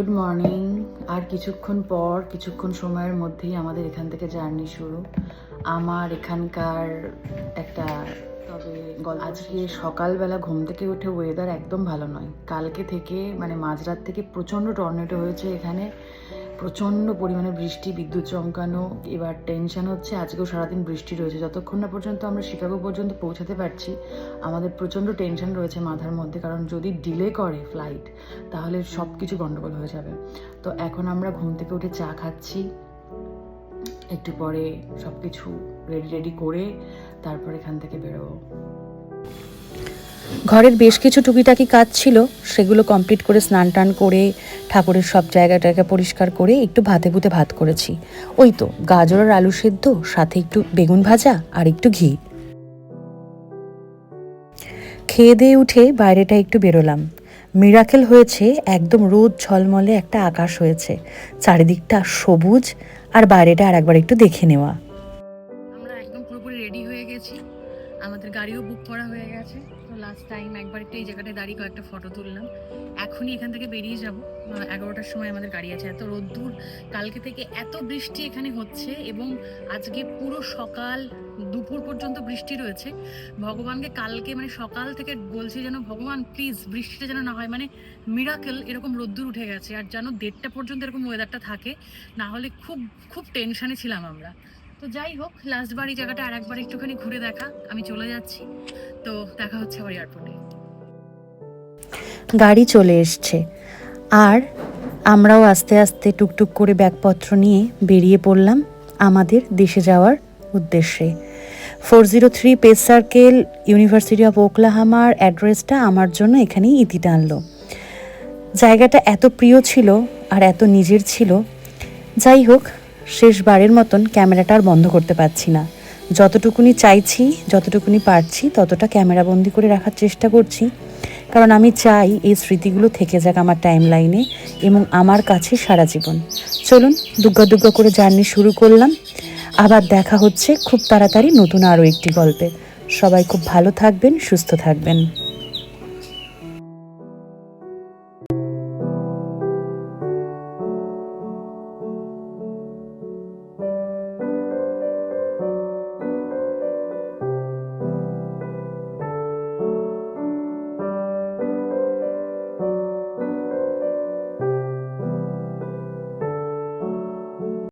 Good morning. আর কিছুক্ষণ সময়ের মধ্যেই আমাদের এখান থেকে জার্নি শুরু। আমার এখানকার একটা তবে আজকে সকালবেলা ঘুম থেকে উঠে ওয়েদার একদম ভালো নয়। কালকে থেকে মানে মাঝরাত থেকে প্রচণ্ড টর্নেডো হয়েছে এখানে, প্রচণ্ড পরিমাণে বৃষ্টি, বিদ্যুৎ চমকানো। এবার টেনশন হচ্ছে আজকেও সারাদিন বৃষ্টি রয়েছে। যতক্ষণ না পর্যন্ত আমরা শিকাগো পর্যন্ত পৌঁছাতে পারছি আমাদের প্রচণ্ড টেনশন রয়েছে মাথার মধ্যে, কারণ যদি ডিলে করে ফ্লাইট তাহলে সব কিছু গণ্ডগোল হয়ে যাবে। তো এখন আমরা ঘুম থেকে উঠে চা খাচ্ছি, একটু পরে সব কিছু রেডি করে তারপর এখান থেকে বেরোবো। ঘরের বেশ কিছু টুকিটাকি কাজ ছিল, সেগুলো কমপ্লিট করে স্নান টান করে ঠাকুরের সব জায়গা পরিষ্কার করে একটু ভাত করেছি। ওই তো গাজর আর আলু সেদ্ধ, সাথে একটু বেগুন ভাজা আর একটু ঘি। খেয়ে দিয়ে উঠে বাইরেটা একটু বেরোলাম। মিরাকেল হয়েছে, একদম রোদ ঝলমলে একটা আকাশ হয়েছে, চারিদিকটা সবুজ, আর বাইরেটা আর একবার একটু দেখে নেওয়া। আমরা একদম পুরোপুরি রেডি হয়ে গেছি, আমাদের গাড়িও বুক করা হয়ে গেছে। তো লাস্ট টাইম একবার একটু এই জায়গাটায় দাঁড়িয়ে কয়েকটা ফটো তুললাম। এখনই এখান থেকে বেরিয়ে যাব, 11টার সময় আমাদের গাড়ি আছে। এত রোদ্দুর, কালকে থেকে এত বৃষ্টি এখানে হচ্ছে এবং আজকে পুরো সকাল দুপুর পর্যন্ত বৃষ্টি রয়েছে। ভগবানকে কালকে মানে সকাল থেকে বলছি যেন ভগবান প্লিজ বৃষ্টিটা যেন না হয়, মানে মিরাকেল এরকম রোদ্দুর উঠে গেছে। আর যেন 1:30টা পর্যন্ত এরকম ওয়েদারটা থাকে, না হলে খুব খুব টেনশনে ছিলাম আমরা। তো যাই হোক, লাস্ট বার এই জায়গাটা আর একবার একটুখানি ঘুরে দেখা, আমি চলে যাচ্ছি। তো দেখা হচ্ছে আবার এয়ারপোর্টে। গাড়ি চলে এসছে আর আমরাও আস্তে আস্তে টুকটুক করে ব্যাগপত্র নিয়ে বেরিয়ে পড়লাম আমাদের দেশে যাওয়ার উদ্দেশ্যে। 403 পেস সার্কেল, ইউনিভার্সিটি অফ ওকলাহামার অ্যাড্রেসটা আমার জন্য এখানেই ইতি টানলো। জায়গাটা এত প্রিয় ছিল আর এত নিজের ছিল। যাই হোক, শেষবারের মতন ক্যামেরাটা আর বন্ধ করতে পারছি না। যতটুকুনি চাইছি, যতটুকুনি পারছি ততটা ক্যামেরা বন্দি করে রাখার চেষ্টা করছি, কারণ আমি চাই এই স্মৃতিগুলো থেকে যাক আমার টাইম লাইনে এবং আমার কাছে সারা জীবন। চলুন দুগ্গা করে জার্নি শুরু করলাম। আবার দেখা হচ্ছে খুব তাড়াতাড়ি নতুন আরও একটি গল্পে। সবাই খুব ভালো থাকবেন, সুস্থ থাকবেন।